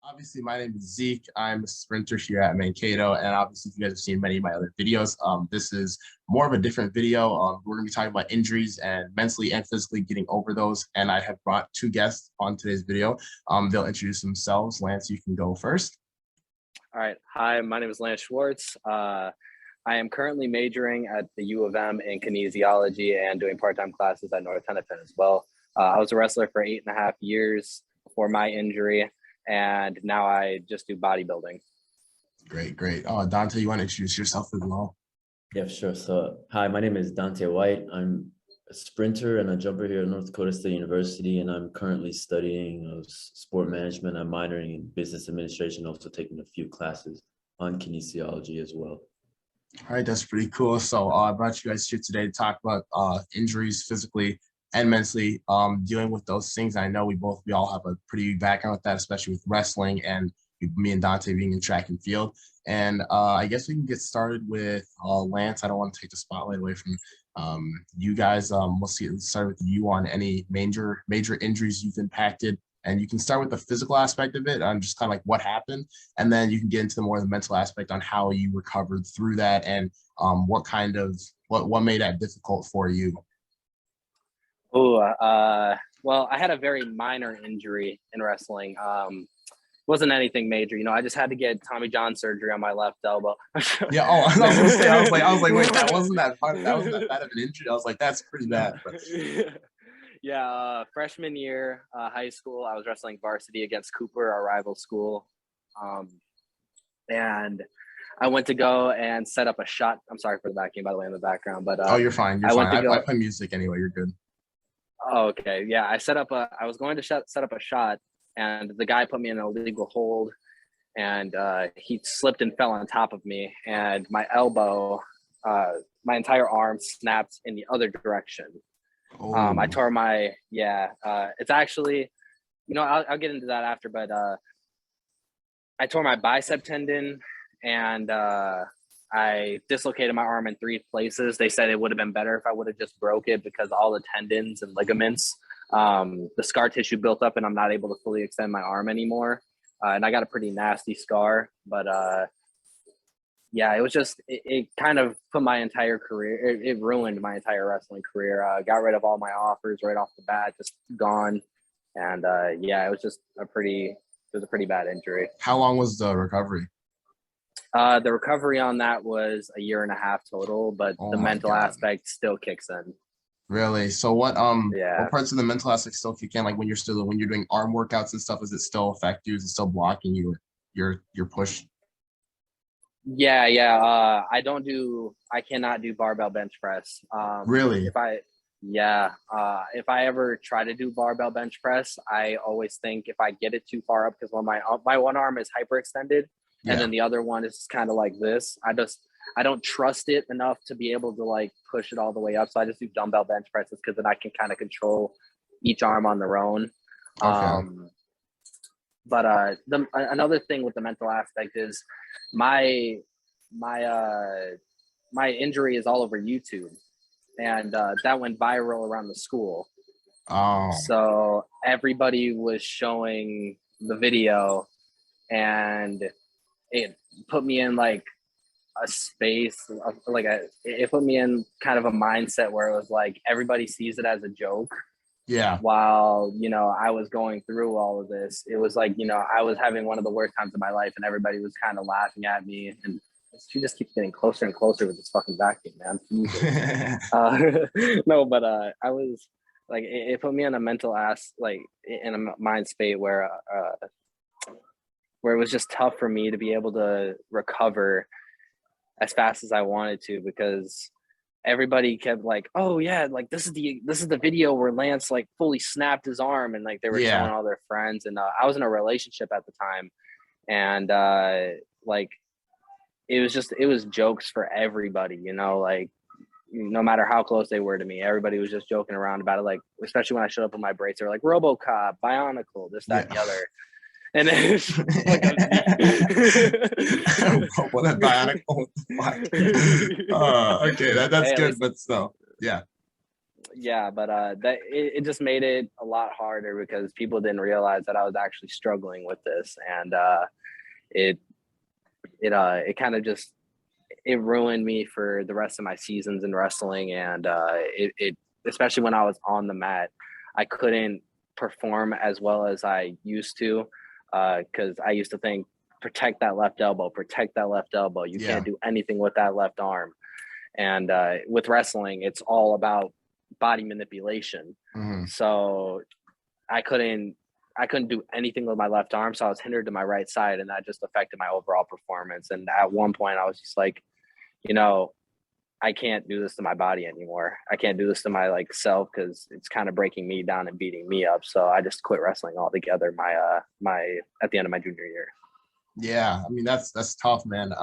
Obviously, my name is Zeke. I'm a sprinter here at Mankato, and obviously, if you guys have seen many of my other videos, this is more of a different video. We're going to be talking about injuries and mentally and physically getting over those. And I have brought two guests on today's video. They'll introduce themselves. Lance, you can go first. All right. Hi, my name is Lance Schwartz. I am currently majoring at the U of M in kinesiology and doing part-time classes at North Hennepin as well. I was a wrestler for 8.5 years before my injury, and now I just do bodybuilding. Great, great. Dante, you want to introduce yourself as well? Yeah, sure. So, hi, my name is Dante White. I'm a sprinter and a jumper here at North Dakota State University, and I'm currently studying sport management. I'm minoring in business administration, also taking a few classes on kinesiology as well. All right, that's pretty cool. So I brought you guys here today to talk about injuries physically and mentally, dealing with those things. I know we all have a pretty big background with that, especially with wrestling and me and Dante being in track and field. And I guess we can get started with Lance. I don't want to take the spotlight away from you guys. We'll start with you on any major injuries you've impacted. And you can start with the physical aspect of it, on just kind of like what happened, and then you can get into the more of the mental aspect on how you recovered through that and what made that difficult for you. Oh, well, I had a very minor injury in wrestling. Wasn't anything major, I just had to get Tommy John surgery on my left elbow. Yeah. Oh, I was gonna say, I was like, wait, that wasn't that bad of an injury. I was like, that's pretty bad. But... Yeah, freshman year, high school, I was wrestling varsity against Cooper, our rival school. And I went to go and set up a shot. I'm sorry for the vacuum, by the way, in the background. But oh, you're fine. You're fine. I play music anyway. You're good. Oh, okay. Yeah, I was going to set up a shot, and the guy put me in an illegal hold, and he slipped and fell on top of me, and my elbow, my entire arm snapped in the other direction. Oh. I tore it's actually, I'll get into that after, but I tore my bicep tendon, and I dislocated my arm in 3 places. They said it would have been better if I would have just broke it, because all the tendons and ligaments, the scar tissue built up, and I'm not able to fully extend my arm anymore. And I got a pretty nasty scar, but yeah, it was just, it kind of put my entire career, it ruined my entire wrestling career. Got rid of all my offers right off the bat, just gone. And yeah, it was a pretty bad injury. How long was the recovery? The recovery on that was 1.5 years total, but the mental aspect still kicks in. Really? So what parts of the mental aspect still kick in? Like when you're doing arm workouts and stuff, does it still affect you? Is it still blocking you, your push? Yeah. I cannot do barbell bench press. Really? If I ever try to do barbell bench press, I always think if I get it too far up, because when my one arm is hyperextended, and then the other one is kind of like this, I don't trust it enough to be able to like push it all the way up. So I just do dumbbell bench presses, because then I can kind of control each arm on their own. Okay. But another thing with the mental aspect is my injury is all over YouTube, and that went viral around the school. Oh. So everybody was showing the video, and it put me in like a space, it put me in kind of a mindset where it was like everybody sees it as a joke. Yeah. While, I was going through all of this, it was like, I was having one of the worst times of my life, and everybody was kind of laughing at me. And she just keeps getting closer and closer with this fucking vacuum, man. No, but I was like, it put me in a mental in a mind state where it was just tough for me to be able to recover as fast as I wanted to, because everybody kept like, oh yeah, like this is the video where Lance like fully snapped his arm, and like they were showing all their friends. And I was in a relationship at the time, and like it was jokes for everybody, like no matter how close they were to me, everybody was just joking around about it. Like, especially when I showed up with my braces, they were like RoboCop, Bionicle, this, that, and the other. And then what a Bionicle. Okay, that's good, but still, yeah. yeah, but that it just made it a lot harder because people didn't realize that I was actually struggling with this, and it it kind of just it ruined me for the rest of my seasons in wrestling, and it especially when I was on the mat, I couldn't perform as well as I used to, because I used to think, protect that left elbow, protect that left elbow. You Yeah. can't do anything with that left arm. And with wrestling, it's all about body manipulation. Mm-hmm. So I couldn't do anything with my left arm, so I was hindered to my right side, and that just affected my overall performance. And at one point, I was just like, you know, I can't do this to my body anymore. I can't do this to my like self because it's kind of breaking me down and beating me up. So I just quit wrestling altogether. My at the end of my junior year. Yeah, I mean that's tough, man.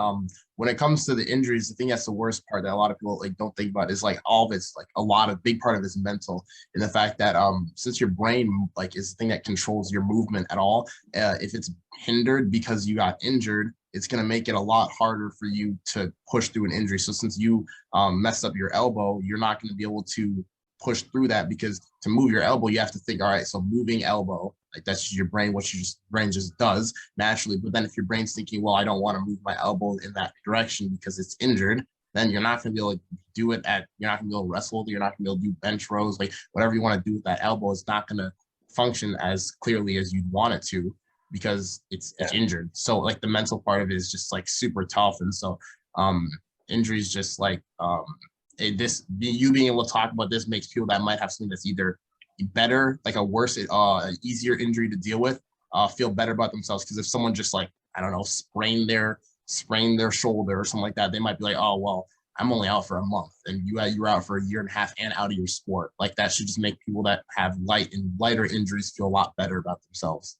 When it comes to the injuries, I think that's the worst part that a lot of people like don't think about is like all of it's like a lot of big part of it is mental, and the fact that since your brain like is the thing that controls your movement at all, if it's hindered because you got injured, it's gonna make it a lot harder for you to push through an injury. So since you messed up your elbow, you're not gonna be able to push through that because to move your elbow, you have to think, all right, so moving elbow, like that's your brain, what your brain just does naturally. But then if your brain's thinking, well, I don't want to move my elbow in that direction because it's injured, then you're not going to be able to do it you're not going to be able to wrestle, you're not going to be able to do bench rows, like whatever you want to do with that elbow is not going to function as clearly as you'd want it to because it's injured. So like the mental part of it is just like super tough. And so injuries just like you being able to talk about this makes people that might have something that's either better, like a worse, easier injury to deal with, feel better about themselves. Because if someone just like, I don't know, sprained their shoulder or something like that, they might be like, oh, well, I'm only out for a month and you were out for a year and a half and out of your sport. Like that should just make people that have lighter injuries feel a lot better about themselves.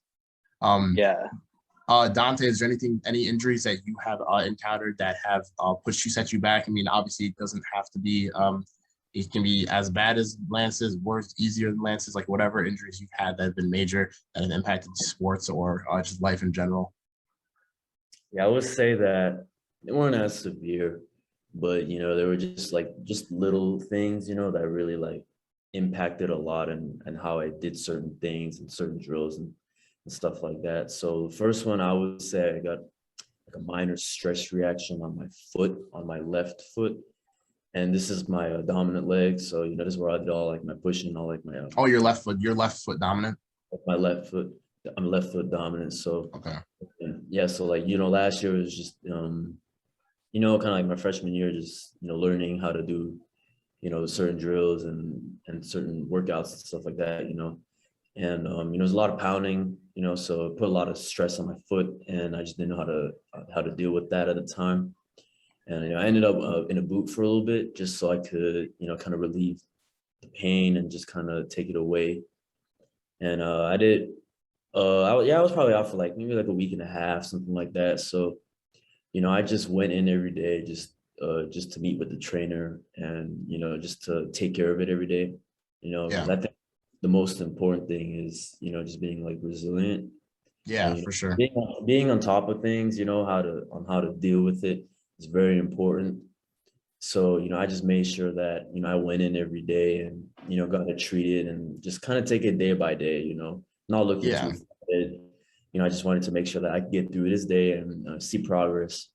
Dante, is there any injuries that you have encountered that have set you back? I mean, obviously it doesn't have to be, it can be as bad as Lance's, worse, easier than Lance's, like whatever injuries you've had that have been major that have impacted sports or just life in general. Yeah, I would say that they weren't as severe, but they were just little things, that really like impacted a lot and how I did certain things and certain drills and stuff like that. So the first one, I would say I got like a minor stress reaction on my foot, on my left foot. And this is my dominant leg. So, this is where I did all like my pushing and all like my. Your left foot dominant? My left foot. I'm left foot dominant. So, okay. Yeah. So like, last year was just, kind of like my freshman year, just, learning how to do, certain drills and certain workouts and stuff like that, and there's a lot of pounding, so it put a lot of stress on my foot, and I just didn't know how to deal with that at the time. And I ended up in a boot for a little bit just so I could kind of relieve the pain and just kind of take it away. And I did. I was probably out for like maybe like a week and a half, something like that. So I just went in every day just to meet with the trainer and just to take care of it every day. Because I think the most important thing is, just being like resilient. Yeah, and, for sure. Being on top of things, how to deal with it is very important. So, I just made sure that, I went in every day and, got it treated and just kind of take it day by day, not looking too ahead. I just wanted to make sure that I could get through this day and see progress.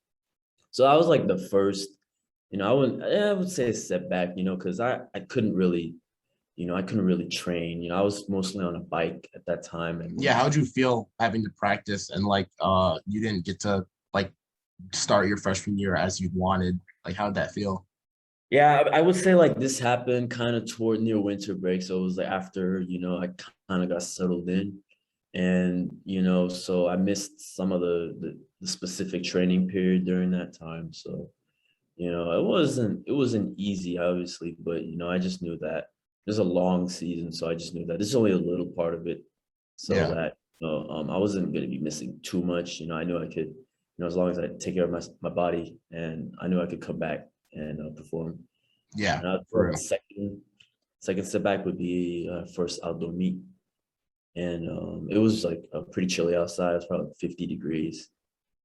So I was like the first, I would say a setback, because I couldn't really, I couldn't really train. I was mostly on a bike at that time. And how'd you feel having to practice and like you didn't get to like start your freshman year as you'd wanted? Like how'd that feel? Yeah, I would say like this happened kind of toward near winter break. So it was like after, I kind of got settled in. And, so I missed some of the specific training period during that time. So, it wasn't easy, obviously, but, I just knew that there's a long season. So I just knew that this is only a little part of it. So that, I wasn't going to be missing too much. I knew I could, as long as I take care of my body, and I knew I could come back and perform. Yeah. And second setback would be first outdoor meet. And it was like pretty chilly outside. It's probably 50 degrees.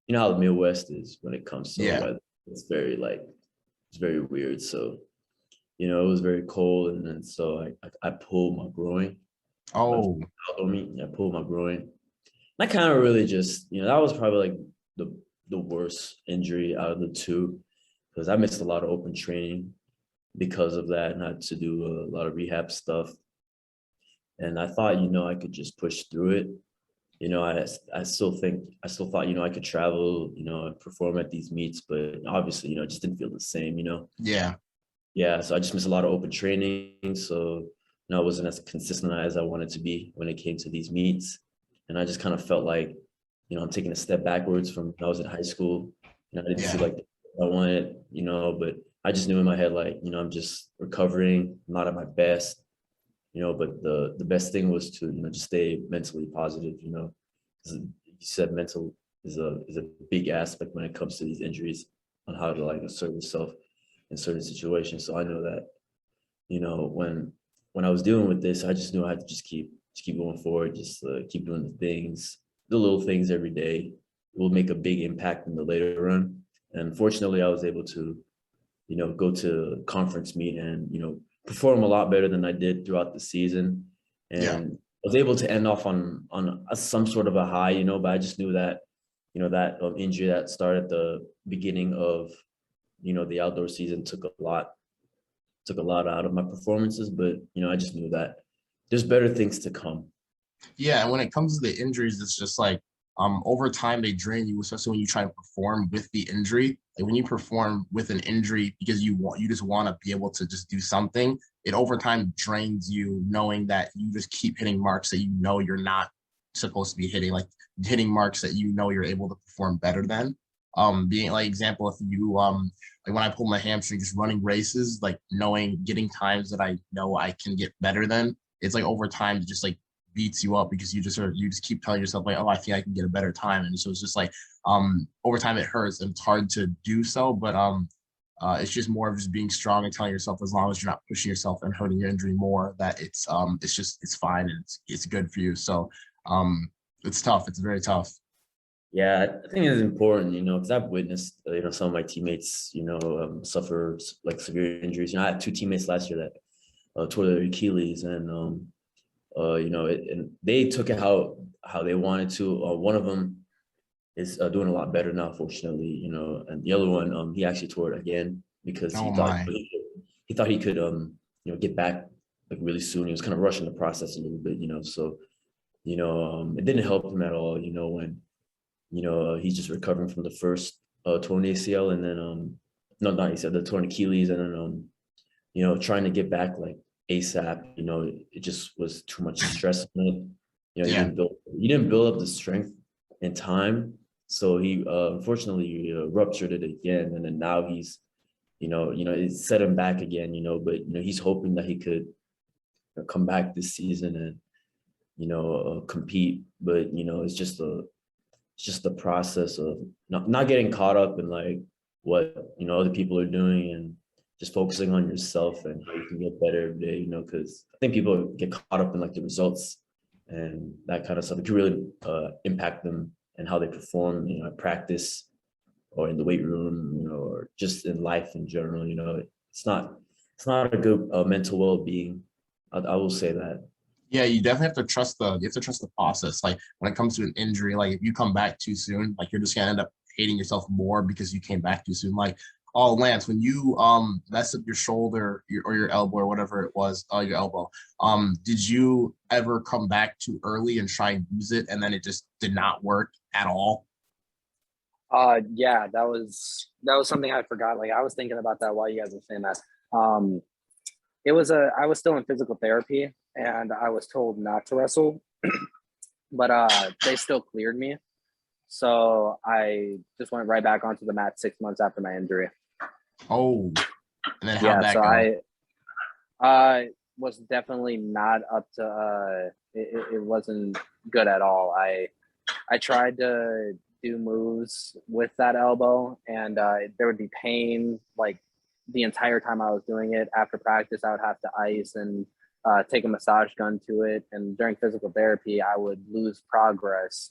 You know how the Midwest is when it comes to weather. It's very weird. So, you know, it was very cold, and then so I pulled my groin. Oh, I pulled my groin. And I kind of really just, you know, that was probably like the worst injury out of the two, because I missed a lot of open training because of that, and I had to do a lot of rehab stuff. And I thought, you know, I could just push through it. You know, I still thought, you know, I could travel, you know, and perform at these meets, but obviously, you know, it just didn't feel the same, you know. yeah. Yeah, so I just missed a lot of open training. So, you know, I wasn't as consistent as I wanted to be when it came to these meets. And I just kind of felt like, you know, I'm taking a step backwards from when I was in high school. And I didn't feel Yeah. like I wanted, you know, but I just knew in my head, like, you know, I'm just recovering, not at my best, you know, but the best thing was to, you know, just stay mentally positive, you know. You said mental is a big aspect when it comes to these injuries, on how to like assert yourself in certain situations. So I know that, you know, when I was dealing with this, I just knew I had to just keep going forward, just keep doing the little things every day. It will make a big impact in the later run. And fortunately, I was able to, you know, go to conference meet and, you know, perform a lot better than I did throughout the season. Yeah. And I was able to end off on some sort of a high, you know, but I just knew that, you know, that injury that started at the beginning of, you know, the outdoor season took a lot out of my performances, but, you know, I just knew that there's better things to come. Yeah, and when it comes to the injuries, it's just like over time they drain you, especially when you try to perform with the injury. Like when you perform with an injury because you just want to be able to just do something, it over time drains you, knowing that you just keep hitting marks that you know you're not supposed to be hitting, like hitting marks that you know you're able to perform better than. Being like example, if you like when I pull my hamstring, just running races, like knowing getting times that I know I can get better than, it's like over time just like beats you up because you just keep telling yourself like, oh, I think I can get a better time. And so it's just like over time it hurts and it's hard to do so, but it's just more of just being strong and telling yourself as long as you're not pushing yourself and hurting your injury more, that it's fine and it's good for you. So it's tough. It's very tough. Yeah, I think it's important, you know, because I've witnessed, you know, some of my teammates, you know, suffer like severe injuries. You know, I had two teammates last year that tore their Achilles, and you know, and they took it how they wanted to. One of them is doing a lot better now, fortunately, you know, and the other one, he actually tore it again because Oh my. he thought he could, you know, get back like really soon. He was kind of rushing the process a little bit, you know, so, you know, it didn't help him at all, you know, when, you know, he's just recovering from the first torn ACL, and then no, not ACL, the torn Achilles, and then you know, trying to get back like ASAP, you know, it just was too much stress on it. You know, Yeah. he didn't build up the strength in time, so he unfortunately ruptured it again, and then now he's, you know, it set him back again, you know, but you know, he's hoping that he could come back this season and, you know, compete, but you know, it's just the process of not getting caught up in like what, you know, other people are doing, and just focusing on yourself and how you can get better every day, you know, because I think people get caught up in like the results and that kind of stuff. It can really impact them and how they perform, you know, at practice or in the weight room, you know, or just in life in general. You know, it's not a good mental well-being. I will say that. Yeah, you definitely have to trust the process. Like when it comes to an injury, like if you come back too soon, like you're just gonna end up hating yourself more because you came back too soon. Like, oh Lance, when you messed up your shoulder or your elbow or whatever it was, your elbow, did you ever come back too early and try and use it and then it just did not work at all? Yeah, that was something I forgot. Like I was thinking about that while you guys were saying that. Um, I was still in physical therapy and I was told not to wrestle, but they still cleared me. So I just went right back onto the mat 6 months after my injury. Oh, and then how'd Yeah, that so go? I was definitely not up to it wasn't good at all. I tried to do moves with that elbow, and there would be pain like the entire time I was doing it. After practice, I would have to ice and take a massage gun to it. And during physical therapy, I would lose progress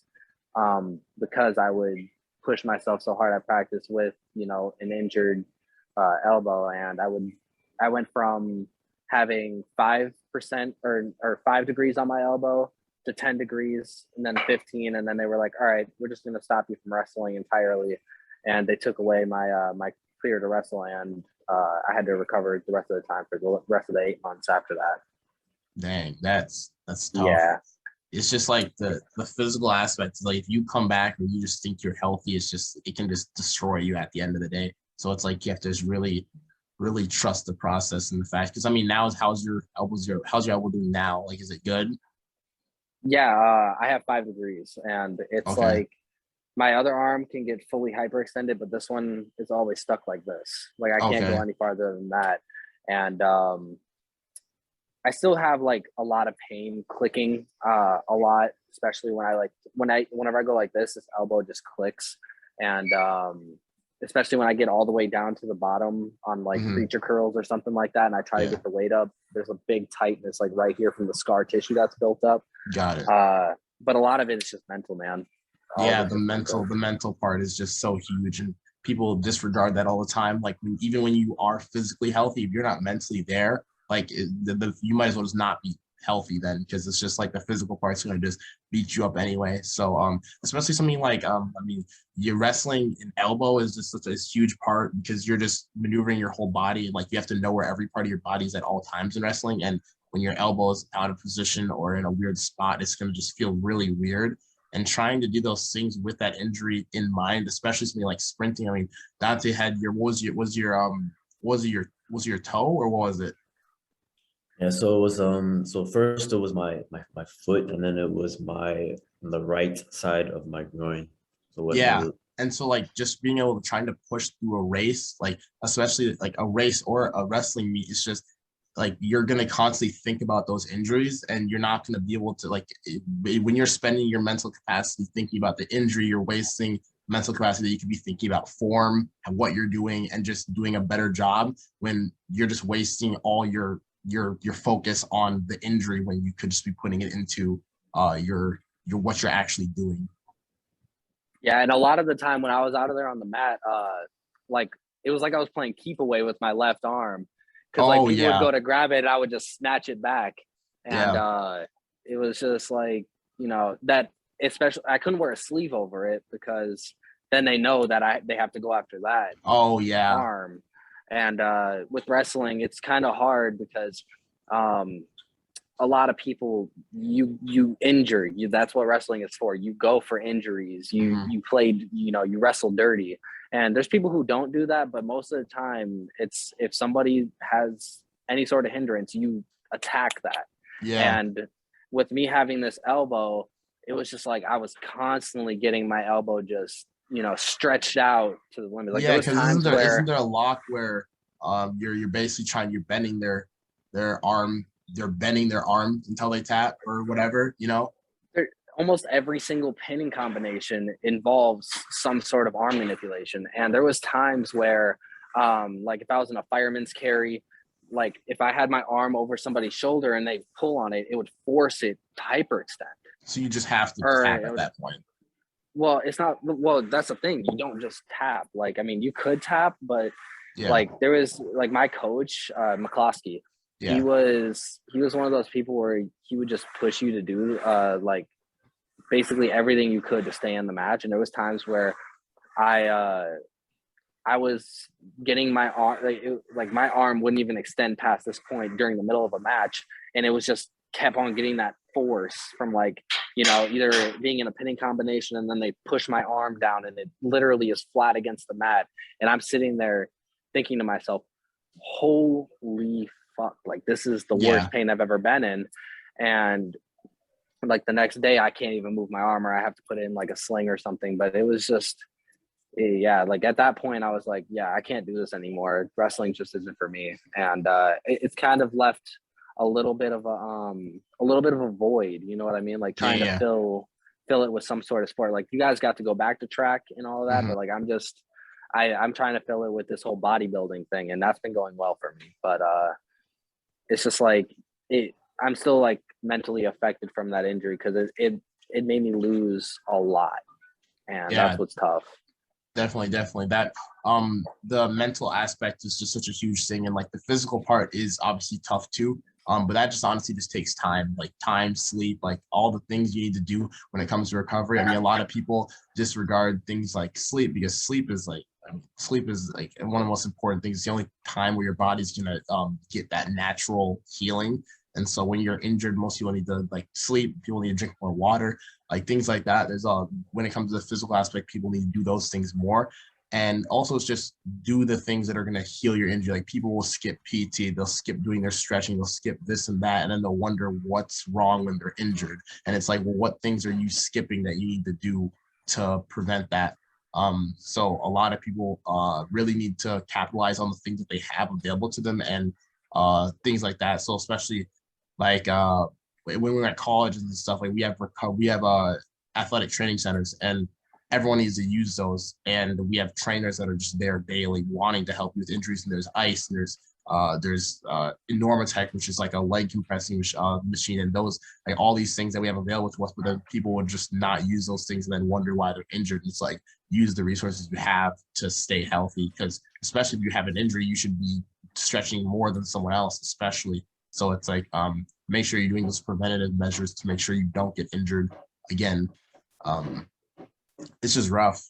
because I would push myself so hard at practice with, you know, an injured elbow, and I went from having 5% or 5 degrees on my elbow to 10 degrees and then 15. And then they were like, all right, we're just going to stop you from wrestling entirely. And they took away my, my clear to wrestle. And I had to recover the rest of the time for the rest of the 8 months after that. Dang, that's tough. Yeah. It's just like the physical aspect. Like if you come back and you just think you're healthy, it can just destroy you at the end of the day. So it's like you have to just really trust the process and the fact. Because I mean, now how's your elbow doing now? Like, is it good? Yeah, I have 5 degrees, and it's Okay. like my other arm can get fully hyperextended, but this one is always stuck like this. Like I can't Okay. go any farther than that. And I still have like a lot of pain clicking a lot, especially whenever I go like this elbow just clicks. And especially when I get all the way down to the bottom on like preacher curls or something like that, and I try to get the weight up, there's a big tightness like right here from the scar tissue that's built up. Got it. But a lot of it is just mental, man. Yeah, the mental part is just so huge, and people disregard that all the time. Like even when you are physically healthy, if you're not mentally there, like you might as well just not be healthy then, because it's just like the physical part's going to just beat you up anyway. So especially something like I mean, your wrestling and elbow is just such a huge part, because you're just maneuvering your whole body. Like you have to know where every part of your body is at all times in wrestling, and when your elbow is out of position or in a weird spot, it's going to just feel really weird. And trying to do those things with that injury in mind, especially something like sprinting. I mean, Dante had was your toe, or what was it? Yeah, so it was so first it was my foot, and then it was the right side of my groin. So and so like just being able to trying to push through a race, like especially like a race or a wrestling meet, it's just like you're gonna constantly think about those injuries, and you're not gonna be able to when you're spending your mental capacity thinking about the injury, you're wasting mental capacity that you could be thinking about form and what you're doing and just doing a better job, when you're just wasting all your focus on the injury when you could just be putting it into your what you're actually doing. Yeah, and a lot of the time when I was out of there on the mat, like it was like I was playing keep away with my left arm, because like people would go to grab it and I would just snatch it back. And it was just like, that, especially I couldn't wear a sleeve over it, because then they know that they have to go after that arm. And with wrestling, it's kind of hard because a lot of people, you injure you. That's what wrestling is for. You go for injuries. You played, you wrestle dirty. And there's people who don't do that, but most of the time, it's if somebody has any sort of hindrance, you attack that. Yeah. And with me having this elbow, it was just like I was constantly getting my elbow just, stretched out to the limit. Like because isn't there a lock where you're basically you're bending their arm, they're bending their arm until they tap or whatever, Almost every single pinning combination involves some sort of arm manipulation. And there was times where, like if I was in a fireman's carry, like if I had my arm over somebody's shoulder and they pull on it, it would force it to hyperextend. So you just have to tap at that point. Well, it's not. Well, that's the thing. You don't just tap. Like, I mean, you could tap, but like there was like my coach, McCloskey. Yeah. He was one of those people where he would just push you to do like basically everything you could to stay in the match. And there was times where I was getting my arm, like my arm wouldn't even extend past this point during the middle of a match, and it was just kept on getting that force from like, either being in a pinning combination and then they push my arm down and it literally is flat against the mat, and I'm sitting there thinking to myself, holy fuck, like this is the worst pain I've ever been in. And like the next day I can't even move my arm, or I have to put it in like a sling or something. But it was just, like at that point I was like, I can't do this anymore. Wrestling just isn't for me. And it's kind of left a little bit of a void, you know what I mean? Like trying to fill it with some sort of sport. Like you guys got to go back to track and all of that, but like I'm trying to fill it with this whole bodybuilding thing, and that's been going well for me. But it's just like I'm still like mentally affected from that injury, because it made me lose a lot, and that's what's tough. Definitely. That the mental aspect is just such a huge thing, and like the physical part is obviously tough too. But that just honestly just takes time, like time, sleep, like all the things you need to do when it comes to recovery. I mean, a lot of people disregard things like sleep because sleep is like one of the most important things. It's the only time where your body's gonna get that natural healing. And so when you're injured, most people need to like sleep. People need to drink more water, like things like that. There's when it comes to the physical aspect, people need to do those things more. And also it's just do the things that are going to heal your injury. Like people will skip PT, they'll skip doing their stretching, they'll skip this and that, and then they'll wonder what's wrong when they're injured. And it's like, well, what things are you skipping that you need to do to prevent that? So a lot of people really need to capitalize on the things that they have available to them and things like that. So especially like when we were at college and stuff, like we have athletic training centers, and everyone needs to use those. And we have trainers that are just there daily wanting to help you with injuries. And there's ice, and there's Enormatech, which is like a leg compressing machine, and those like all these things that we have available to us. But then people would just not use those things and then wonder why they're injured. And it's like use the resources you have to stay healthy, because especially if you have an injury, you should be stretching more than someone else, especially. So it's like make sure you're doing those preventative measures to make sure you don't get injured again. Um, it's just rough.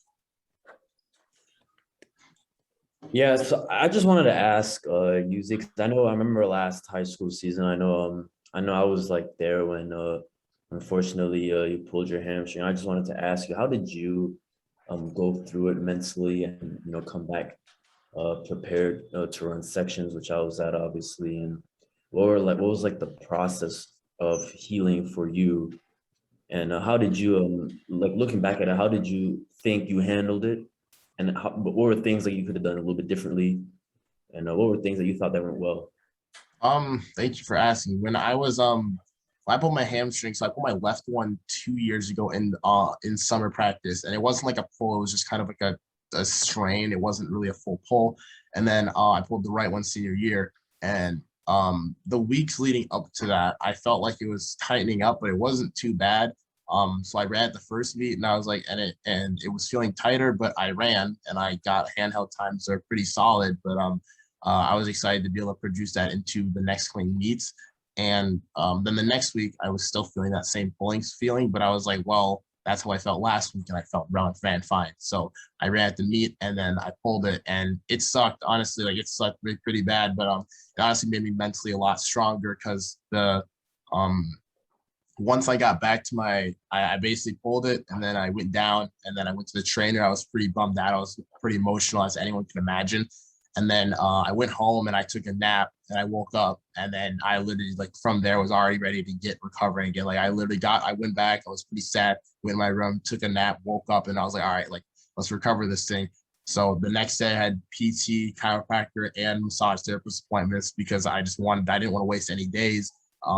Yeah, so I just wanted to ask you, because I remember last high school season. I know I was like there when unfortunately you pulled your hamstring. I just wanted to ask you, how did you go through it mentally and come back prepared to run sections, which I was at obviously, and what was like the process of healing for you, and how did you like looking back at it, how did you think you handled it, and what were things that you could have done a little bit differently, and what were things that you thought that went well? Thank you for asking. When I pulled my hamstring, so I pulled my left one 2 years ago in summer practice, and it wasn't like a pull, it was just kind of like a strain. It wasn't really a full pull. And then I pulled the right one senior year, and the weeks leading up to that, I felt like it was tightening up, but it wasn't too bad. So I ran at the first meet, and I was like, and it was feeling tighter, but I ran and I got handheld times that are pretty solid. But I was excited to be able to produce that into the next coming meets. And then the next week, I was still feeling that same pulling feeling, but I was like, well, that's how I felt last week, and I felt ran fine. So I ran at the meet, and then I pulled it, and it sucked. Honestly, like it sucked pretty bad, but it honestly made me mentally a lot stronger because the um once I got back to I basically pulled it, and then I went down, and then I went to the trainer. I was pretty bummed out. I was pretty emotional, as anyone can imagine. And then I went home and I took a nap, and I woke up, and then I literally like from there was already ready to get recovering again. Like I went back. I was pretty sad. Went in my room, took a nap, woke up, and I was like, all right, like let's recover this thing. So the next day I had PT, chiropractor, and massage therapist appointments because I didn't want to waste any days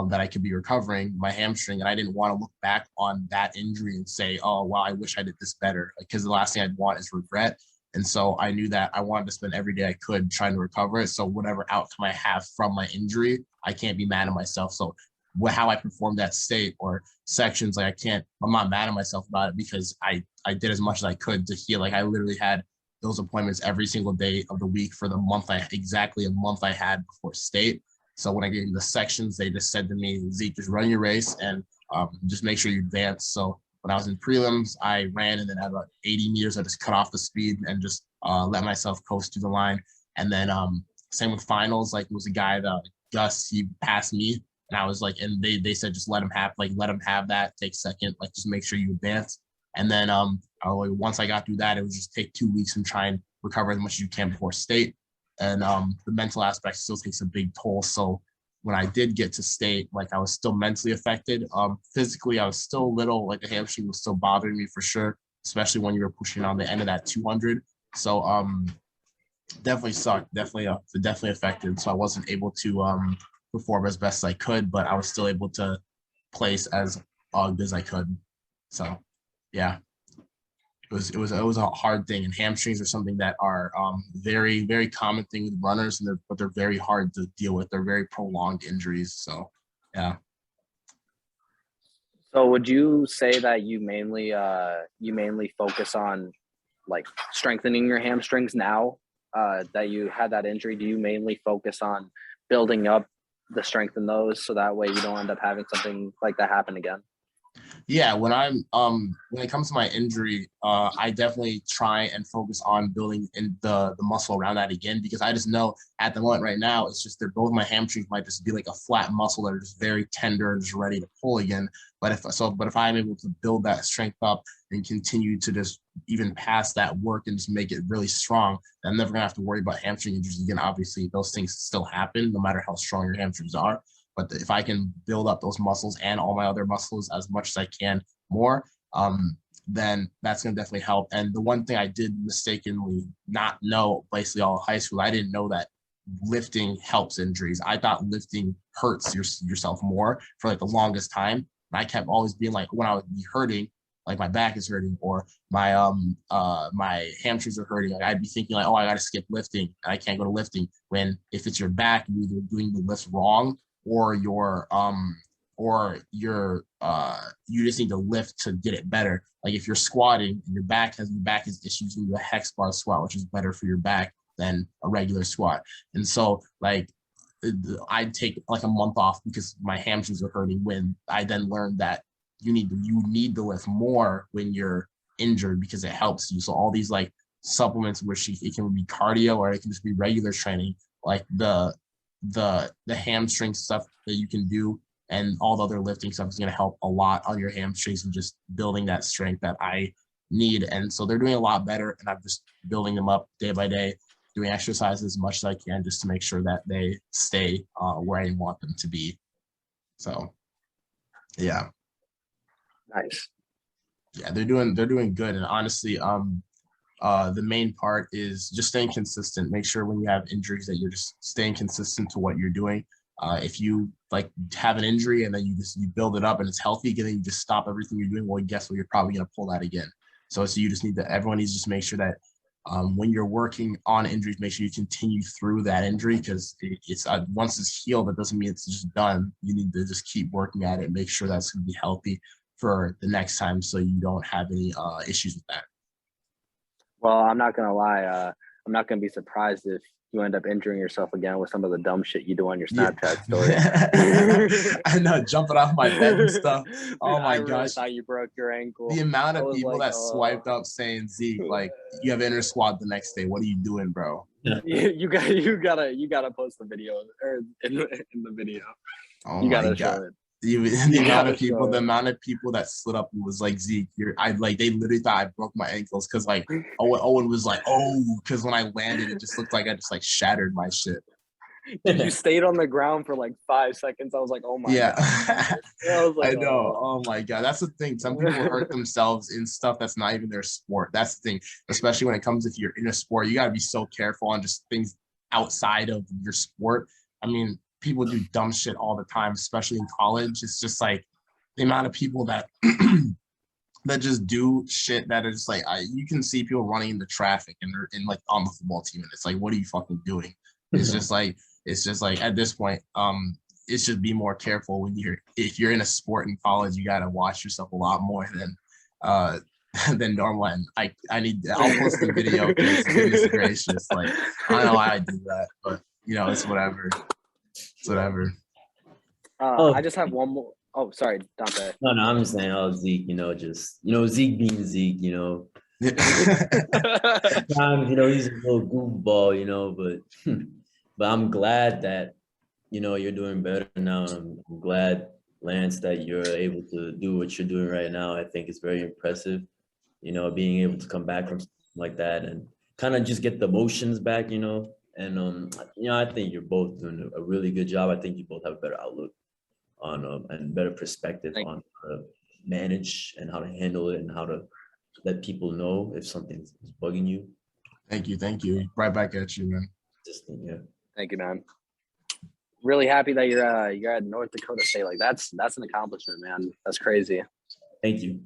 that I could be recovering my hamstring. And I didn't want to look back on that injury and say, oh, well, I wish I did this better. Because the last thing I'd want is regret. And so I knew that I wanted to spend every day I could trying to recover it. So whatever outcome I have from my injury, I can't be mad at myself. So how I performed that state or sections, like I'm not mad at myself about it because I did as much as I could to heal. Like I literally had those appointments every single day of the week for the month exactly a month I had before state. So when I gave them the sections, they just said to me, Zeke, just run your race and just make sure you advance. So when I was in prelims, I ran, and then at about 80 meters, I just cut off the speed and just let myself coast through the line. And then same with finals, like it was a guy that Gus, he passed me, and I was like, and they said just let him have that, take second, like just make sure you advance. And then once I got through that, it was just take 2 weeks and try and recover as much as you can before state. And the mental aspect still takes a big toll. So when I did get to state, like I was still mentally affected. Physically, I was still a little, like the hamstring was still bothering me for sure, especially when you were pushing on the end of that 200. So definitely sucked, definitely affected. So I wasn't able to perform as best as I could, but I was still able to place as good as I could. So yeah. It was a hard thing, and hamstrings are something that are very, very common thing with runners, and but they're very hard to deal with. They're very prolonged injuries. So yeah. So would you say that you mainly focus on like strengthening your hamstrings now that you had that injury? Do you mainly focus on building up the strength in those so that way you don't end up having something like that happen again? Yeah, when it comes to my injury, I definitely try and focus on building in the muscle around that again, because I just know at the moment right now it's just that both my hamstrings might just be like a flat muscle that are just very tender and just ready to pull again. But if I'm able to build that strength up and continue to just even pass that work and just make it really strong, I'm never gonna have to worry about hamstring injuries again. Obviously, those things still happen no matter how strong your hamstrings are. But if I can build up those muscles and all my other muscles as much as I can more, then that's going to definitely help. And the one thing I did mistakenly not know basically all of high school, I didn't know that lifting helps injuries. I thought lifting hurts yourself more for like the longest time. And I kept always being like, when I would be hurting, like my back is hurting or my hamstrings are hurting, like I'd be thinking like, oh, I got to skip lifting. I can't go to lifting. When if it's your back, you're either doing the lift wrong or you just need to lift to get it better. Like if you're squatting and your back is issues, you do a hex bar squat, which is better for your back than a regular squat. And so like I'd take like a month off because my hamstrings are hurting, when I then learned that you need to lift more when you're injured because it helps you. So all these like supplements, which it can be cardio or it can just be regular training, like the hamstring stuff that you can do and all the other lifting stuff is going to help a lot on your hamstrings and just building that strength that I need. And so they're doing a lot better, and I'm just building them up day by day, doing exercises as much as I can just to make sure that they stay where I want them to be. So yeah. Nice. Yeah, they're doing good. And honestly, the main part is just staying consistent. Make sure when you have injuries that you're just staying consistent to what you're doing. If you like have an injury and then you build it up and it's healthy again, then you just stop everything you're doing. Well, guess what? You're probably going to pull that again. So you just everyone needs to just make sure that when you're working on injuries, make sure you continue through that injury, because it's once it's healed, that doesn't mean it's just done. You need to just keep working at it, make sure that's going to be healthy for the next time, so you don't have any issues with that. Well, I'm not gonna lie. I'm not gonna be surprised if you end up injuring yourself again with some of the dumb shit you do on your Snapchat story. I know, jumping off my bed and stuff. Oh my gosh! I gosh! thought you broke your ankle. The amount of people that swiped up saying, "Zeke, like you have inner squad the next day. What are you doing, bro?" you gotta post the video or in the video. Oh you my gotta God. show it. The amount of people that slid up and was like, Zeke, they literally thought I broke my ankles, because like Owen was like, oh, because when I landed, it just looked like I just like shattered my shit. You stayed on the ground for like 5 seconds. I was like, oh my God. I know. Oh my God. That's the thing. Some people hurt themselves in stuff that's not even their sport. That's the thing. Especially when it comes, if you're in a sport, you got to be so careful on just things outside of your sport. I mean, people do dumb shit all the time, especially in college. It's just like the amount of people that that just do shit that is like, you can see people running into traffic and they're in like on the football team, and it's like, what are you fucking doing? It's just like at this point, it's just be more careful if you're in a sport in college. You got to watch yourself a lot more than normal. And I'll post the video, because goodness gracious, like I don't know why I do that, but it's whatever. It's whatever. I just have one more. Oh, sorry, Dante. No, I'm just saying, Zeke, Zeke being Zeke, sometimes, he's a little goofball, but I'm glad that, you're doing better now. And I'm glad, Lance, that you're able to do what you're doing right now. I think it's very impressive, being able to come back from something like that and kind of just get the emotions back, and, I think you're both doing a really good job. I think you both have a better outlook on and better perspective on how to manage and how to handle it and how to let people know if something's bugging you. Thank you. Right back at you, man. Yeah. Thank you, man. Really happy that you're at North Dakota State. Like that's an accomplishment, man. That's crazy. Thank you.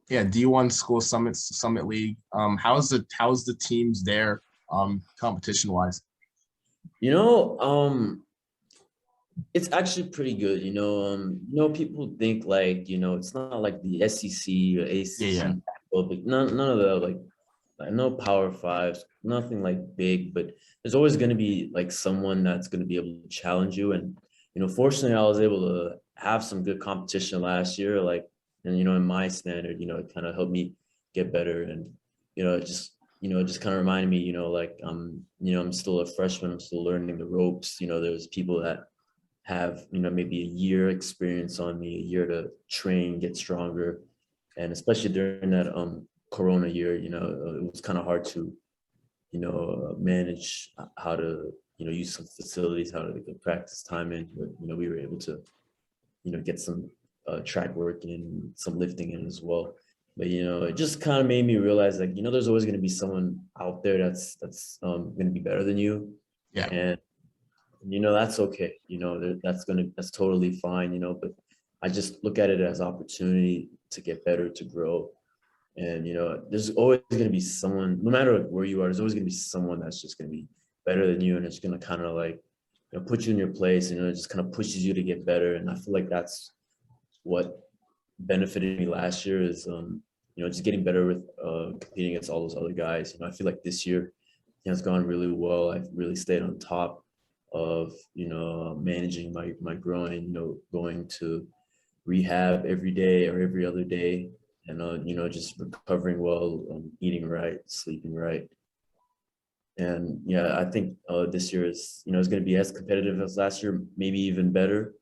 Yeah, D1 School Summit League. How's the teams there, competition wise? It's actually pretty good. People think like, it's not like the SEC or ACC. Yeah. None of the like no power fives, nothing like big, but there's always going to be like someone that's going to be able to challenge you. And, fortunately, I was able to have some good competition last year. Like, and, in my standard, it kind of helped me get better. And, it just kind of reminded me, like, I'm still a freshman, I'm still learning the ropes. There's people that have, maybe a year experience on me, a year to train, get stronger. And especially during that Corona year, it was kind of hard to, manage how to, use some facilities, how to get practice time in. But, we were able to, get some track work in, some lifting in as well. But, it just kind of made me realize, like, there's always going to be someone out there that's going to be better than you. Yeah. And, that's okay. That's totally fine, but I just look at it as opportunity to get better, to grow. And, there's always going to be someone, no matter where you are, there's always going to be someone that's just going to be better than you. And it's going to kind of like, put you in your place, and it just kind of pushes you to get better. And I feel like that's what benefited me last year is, just getting better with competing against all those other guys. I feel like this year it's gone really well. I've really stayed on top of, managing my groin, going to rehab every day or every other day, and just recovering well, eating right, sleeping right. And yeah, I think this year is is going to be as competitive as last year, maybe even better.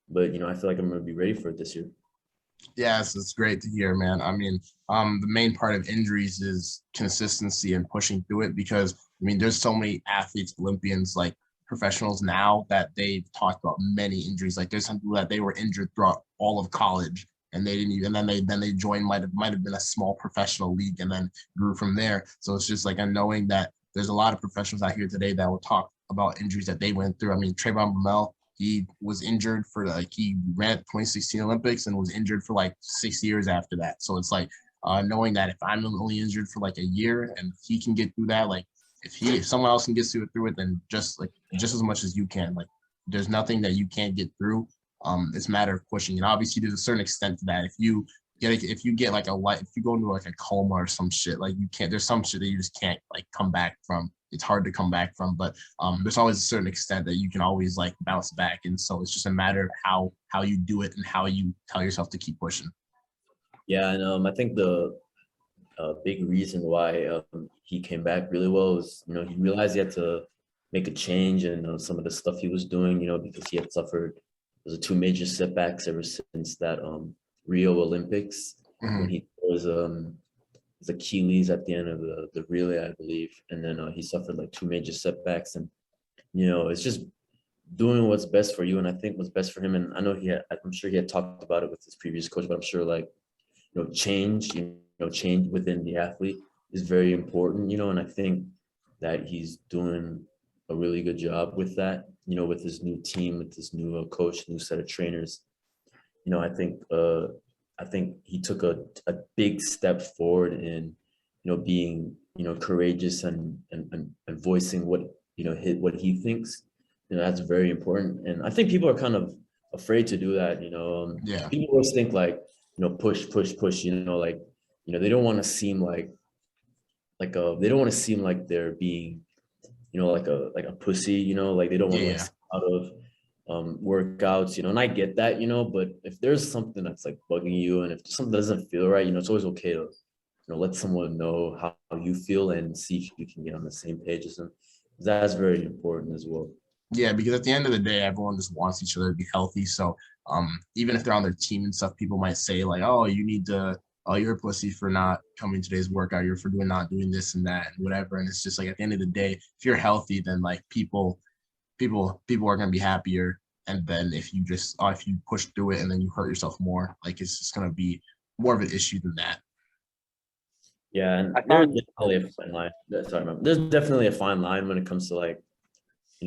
But I feel like I'm going to be ready for it this year. Yes, it's great to hear, man. I mean, the main part of injuries is consistency and pushing through it, because there's so many athletes, Olympians, like professionals now, that they've talked about many injuries. Like there's some people that they were injured throughout all of college, and they didn't even, and then they joined, might have been a small professional league, and then grew from there. So it's just like a knowing that there's a lot of professionals out here today that will talk about injuries that they went through. Trayvon Bromell, he was injured for he ran at 2016 Olympics and was injured for like 6 years after that. So it's like knowing that if I'm only injured for like a year and he can get through that, like if someone else can get through it, then just as much as you can. Like there's nothing that you can't get through. It's a matter of pushing. And obviously there's a certain extent to that. If you get if you go into like a coma or some shit, like you can't, there's some shit that you just can't like come back from. It's hard to come back from, but there's always a certain extent that you can always like bounce back. And so it's just a matter of how you do it and how you tell yourself to keep pushing. Yeah, and I think the big reason why he came back really well was, he realized he had to make a change in some of the stuff he was doing, because he had suffered, there's 2 major setbacks ever since that Rio Olympics, when he was his Achilles at the end of the relay, I believe, and then he suffered like 2 major setbacks. And it's just doing what's best for you. And I think what's best for him, and I know I'm sure he had talked about it with his previous coach, but I'm sure like change within the athlete is very important, and I think that he's doing a really good job with that, with his new team, with his new coach, new set of trainers. I think he took a big step forward in, being, courageous and voicing what, what he thinks. That's very important. And I think people are kind of afraid to do that. Yeah. People always think like, push, like, they don't want to seem like they don't want to seem like they're being, like a pussy, like they don't want to like out of workouts, and I get that, but if there's something that's like bugging you, and if something doesn't feel right, it's always okay to, let someone know how you feel and see if you can get on the same page as them. That's very important as well. Yeah, because at the end of the day, everyone just wants each other to be healthy. So even if they're on their team and stuff, people might say like, oh, you're a pussy for not coming to today's workout, you're for not doing this and that and whatever. And it's just like, at the end of the day, if you're healthy, then like people are going to be happier. And then if you push through it and then you hurt yourself more, like it's just going to be more of an issue than that. Yeah, and there's definitely a fine line. Sorry, man. There's definitely a fine line when it comes to like,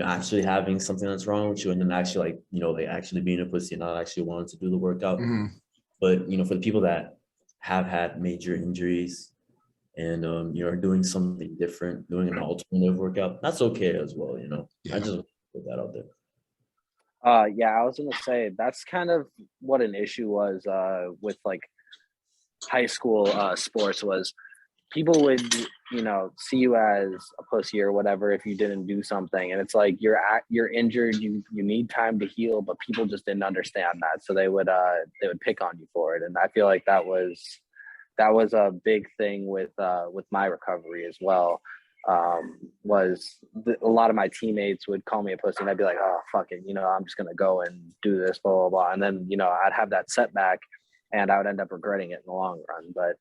actually having something that's wrong with you, and then actually like, like actually being a pussy and not actually wanting to do the workout. But for the people that have had major injuries and are doing something different, doing an alternative workout, that's okay as well. Yeah. I just put that out there. Yeah, I was gonna say that's kind of what an issue was with like high school sports was people would, see you as a pussy or whatever if you didn't do something. And it's like you're injured, you need time to heal, but people just didn't understand that. So they would pick on you for it. And I feel like that was a big thing with my recovery as well. A lot of my teammates would call me a pussy and I'd be like, oh, fuck it, I'm just going to go and do this, blah, blah, blah. And then, I'd have that setback and I would end up regretting it in the long run. But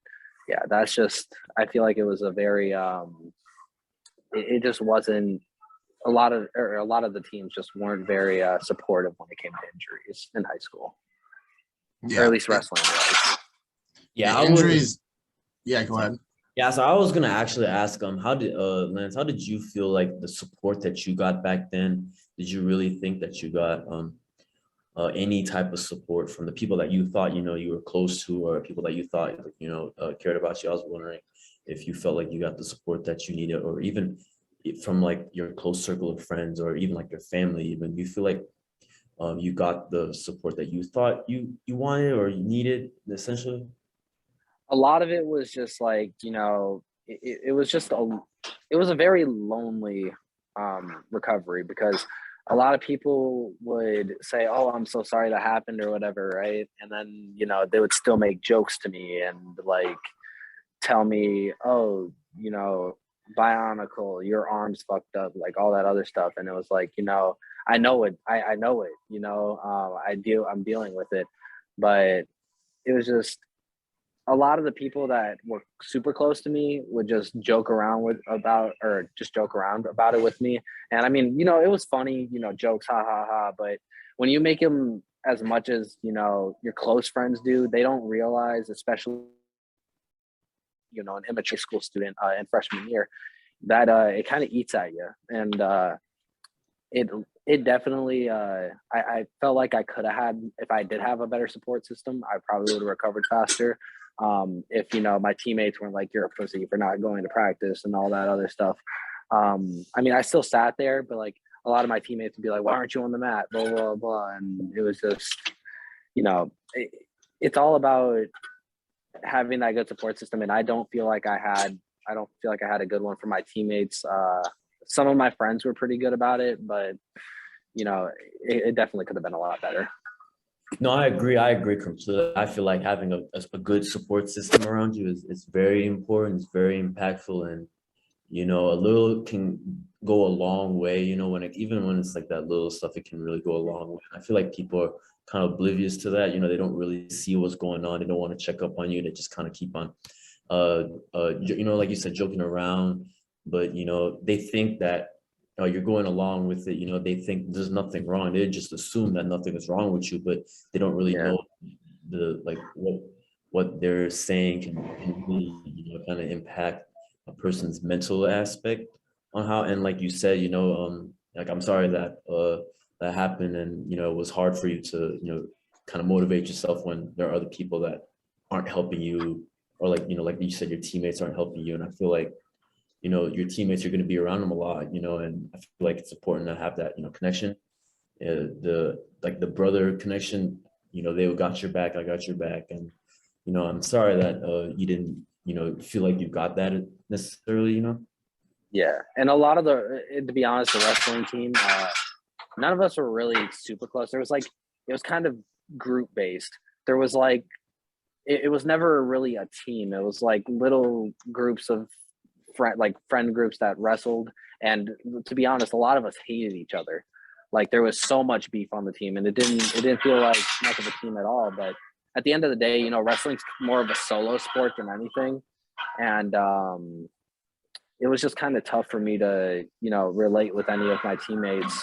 yeah, that's just, I feel like it was a very, it just wasn't a lot of the teams just weren't very supportive when it came to injuries in high school, or at least wrestling. Right? Yeah, injuries. Yeah, go ahead. Yeah, so I was gonna actually ask Lance, how did you feel like the support that you got back then? Did you really think that you got any type of support from the people that you thought you were close to, or people that you thought cared about you? I was wondering if you felt like you got the support that you needed, or even from like your close circle of friends, or even like your family. Even you feel like you got the support that you thought you wanted or you needed, essentially. A lot of it was just like, it was just it was a very lonely recovery, because a lot of people would say, oh, I'm so sorry that happened or whatever, right? And then, they would still make jokes to me and like tell me, oh, Bionicle, your arm's fucked up, like all that other stuff. And it was like, I know it. I know it, I'm dealing with it. But it was just, a lot of the people that were super close to me would just joke around about it with me. And I mean, it was funny, jokes, ha ha ha. But when you make them as much as, your close friends do, they don't realize, especially, an immature school student in freshman year, that it kind of eats at you. And it definitely, I felt like I could have had, if I did have a better support system, I probably would have recovered faster. If my teammates weren't like, you're a pussy for not going to practice and all that other stuff. I mean, I still sat there, but like a lot of my teammates would be like, why aren't you on the mat, blah blah blah. And it was just, it's all about having that good support system. And I don't feel like I had a good one for my teammates. Some of my friends were pretty good about it, but it definitely could have been a lot better. No, I agree completely. I feel like having a good support system around you is very important. It's very impactful, and a little can go a long way. Even when it's like that little stuff, it can really go a long way. I feel like people are kind of oblivious to that. They don't really see what's going on. They don't want to check up on you. They just kind of keep on, like you said, joking around. But they think that you're going along with it. They think there's nothing wrong. They just assume that nothing is wrong with you, but they don't really know what they're saying can really kind of impact a person's mental aspect on how. And like you said, like, I'm sorry that that happened, and it was hard for you to kind of motivate yourself when there are other people that aren't helping you, or like like you said, your teammates aren't helping you. And I feel like your teammates are going to be around them a lot, and I feel like it's important to have that, connection, the brother connection, they got your back, I got your back. And, I'm sorry that you didn't, feel like you got that necessarily, Yeah. And a lot of to be honest, the wrestling team, none of us were really super close. It was kind of group based. There was like, it was never really a team. It was like little groups of friend groups that wrestled. And to be honest, a lot of us hated each other. Like there was so much beef on the team, and it didn't feel like much of a team at all. But at the end of the day, wrestling's more of a solo sport than anything. And it was just kind of tough for me to, relate with any of my teammates,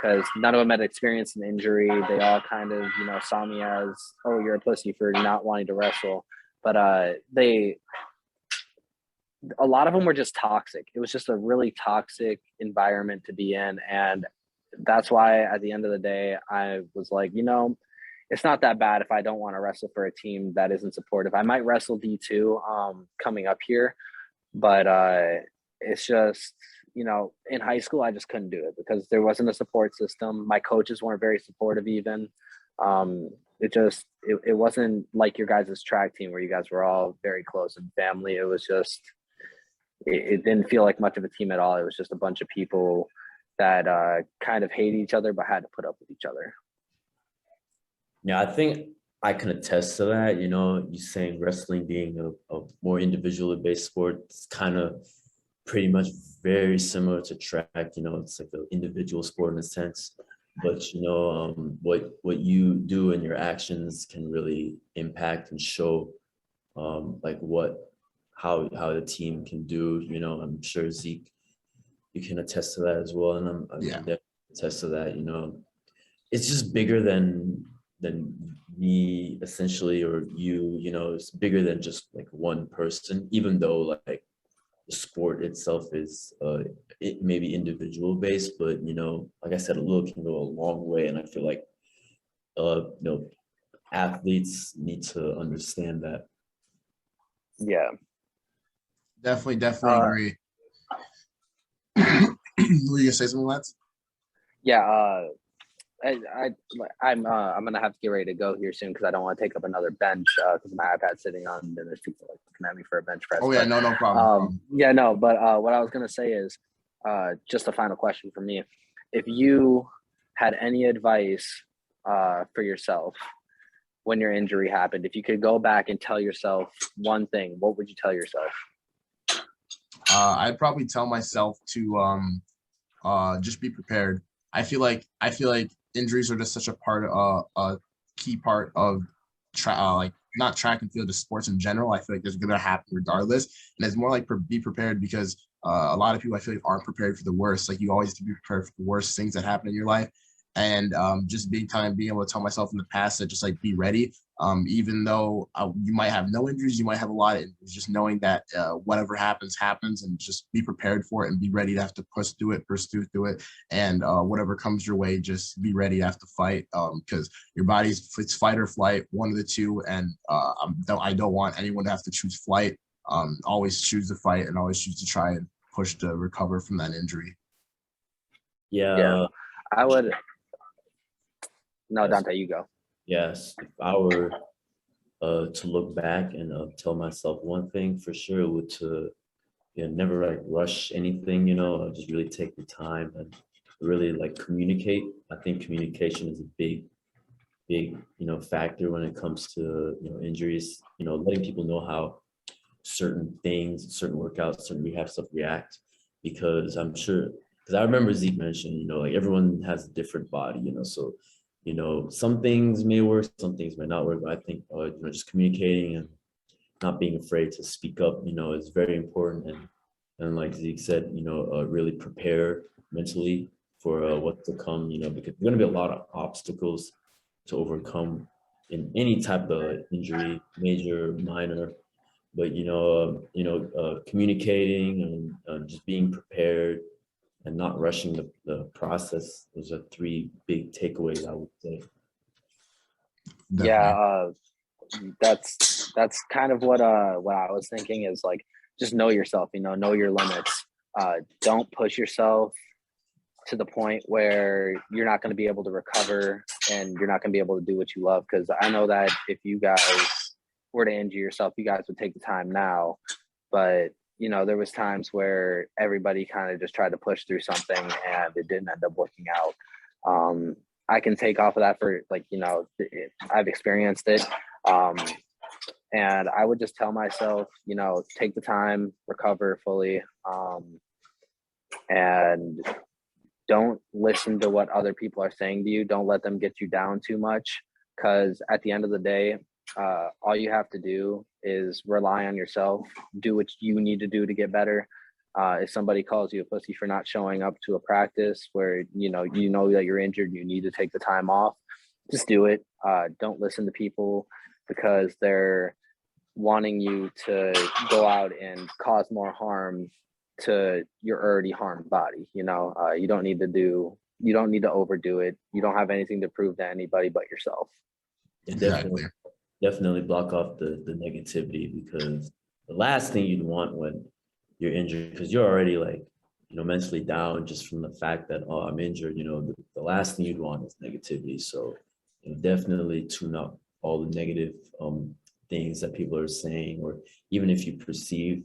because none of them had experienced an injury. They all kind of, saw me as, oh, you're a pussy for not wanting to wrestle. But a lot of them were just toxic. It was just a really toxic environment to be in. And that's why at the end of the day, I was like, it's not that bad if I don't want to wrestle for a team that isn't supportive. I might wrestle D2 coming up here, but it's just, in high school, I just couldn't do it because there wasn't a support system. My coaches weren't very supportive even. It wasn't like your guys' track team where you guys were all very close and family. It was just, it didn't feel like much of a team at all. It was just a bunch of people that kind of hated each other but had to put up with each other. Yeah, I think I can attest to that. You know, you saying wrestling being a more individually based sport, it's kind of pretty much very similar to track. You know, it's like an individual sport in a sense. But you know, what you do and your actions can really impact and show like how the team can do. You know, I'm sure Zeke, you can attest to that as well, and I can definitely attest to that. You know, it's just bigger than me essentially, or you. You know, it's bigger than just like one person. Even though like the sport itself is it may be individual based, but you know, like I said, a little can go a long way, and I feel like you know, athletes need to understand that. Yeah, Definitely agree. Were you gonna say something, Lance? yeah. I'm gonna have to get ready to go here soon because I don't want to take up another bench because my iPad's sitting on and there's people like looking at me for a bench press. Oh yeah, no problem. Yeah, no, but what I was gonna say is just a final question for me. If you had any advice for yourself when your injury happened, if you could go back and tell yourself one thing, what would you tell yourself? I'd probably tell myself to just be prepared. I feel like injuries are just such a key part of like not track and field, just sports in general. I feel like there's gonna happen regardless, and it's more like be prepared because a lot of people I feel like aren't prepared for the worst. Like you always have to be prepared for the worst things that happen in your life, and just being able to tell myself in the past that just like be ready. Even though you might have no injuries, you might have a lot of injuries, just knowing that whatever happens, and just be prepared for it and be ready to have to pursue through it. And whatever comes your way, just be ready to have to fight because your body's, it's fight or flight, one of the two. And I don't want anyone to have to choose flight. Always choose to fight and always choose to try and push to recover from that injury. Yeah, I would. No, Dante, you go. Yes, if I were to look back and tell myself one thing for sure would to never like rush anything, you know, just really take the time and really like communicate. I think communication is a big, you know, factor when it comes to, you know, injuries, you know, letting people know how certain things, certain workouts, certain rehab stuff react, because I'm sure, because I remember Zeke mentioned, you know, like everyone has a different body, you know, so you know, some things may work, some things may not work, but I think, you know, just communicating and not being afraid to speak up, you know, is very important. And like Zeke said, you know, really prepare mentally for what's to come, you know, because there's going to be a lot of obstacles to overcome in any type of injury, major, minor, but, communicating and just being prepared and not rushing the process. Those are three big takeaways, I would say. Definitely. Yeah, that's kind of what I was thinking is like, just know yourself, you know your limits. Don't push yourself to the point where you're not going to be able to recover and you're not going to be able to do what you love. Because I know that if you guys were to injure yourself, you guys would take the time now, but you know, there was times where everybody kind of just tried to push through something and it didn't end up working out. I can take off of that for like, you know, I've experienced it. And I would just tell myself, you know, take the time, recover fully, and don't listen to what other people are saying to you. Don't let them get you down too much, because at the end of the day, all you have to do is rely on yourself, do what you need to do to get better. If somebody calls you a pussy for not showing up to a practice where you know that you're injured, you need to take the time off, just do it. Don't listen to people because they're wanting you to go out and cause more harm to your already harmed body. You know, you don't need to overdo it. You don't have anything to prove to anybody but yourself. Exactly. Definitely block off the negativity, because the last thing you'd want when you're injured, because you're already like, you know, mentally down just from the fact that, oh, I'm injured, you know, the last thing you'd want is negativity. So you know, definitely tune out all the negative things that people are saying, or even if you perceive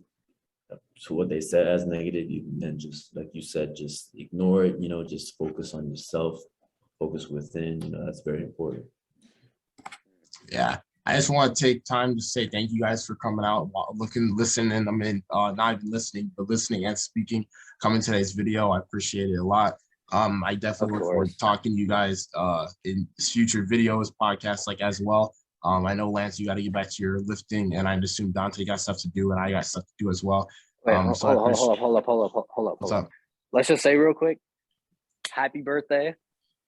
to what they said as negative, you can then just, like you said, just ignore it, just focus on yourself, focus within, that's very important. Yeah. I just want to take time to say thank you guys for coming out, listening. I mean, not even listening, but listening and speaking, coming to today's video. I appreciate it a lot. I definitely look forward to talking to you guys in future videos, podcasts like as well. I know, Lance, you got to get back to your lifting, and I assume Dante got stuff to do, and I got stuff to do as well. Wait, hold up. Let's just say real quick, happy birthday.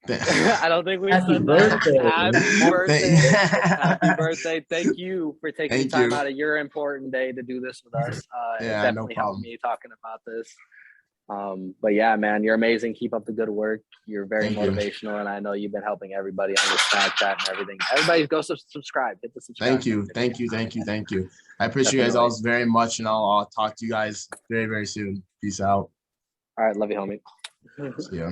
I don't think we said birthday. Happy birthday. Happy birthday. Thank you for taking time out of your important day to do this with us. It definitely helped me talking about this. But yeah, man, you're amazing. Keep up the good work. You're very motivational, and I know you've been helping everybody on the Snapchat and everything. Everybody go subscribe. Hit the subscribe. Thank you. I appreciate you guys all very much, and I'll talk to you guys very, very soon. Peace out. All right, love you, homie. See ya.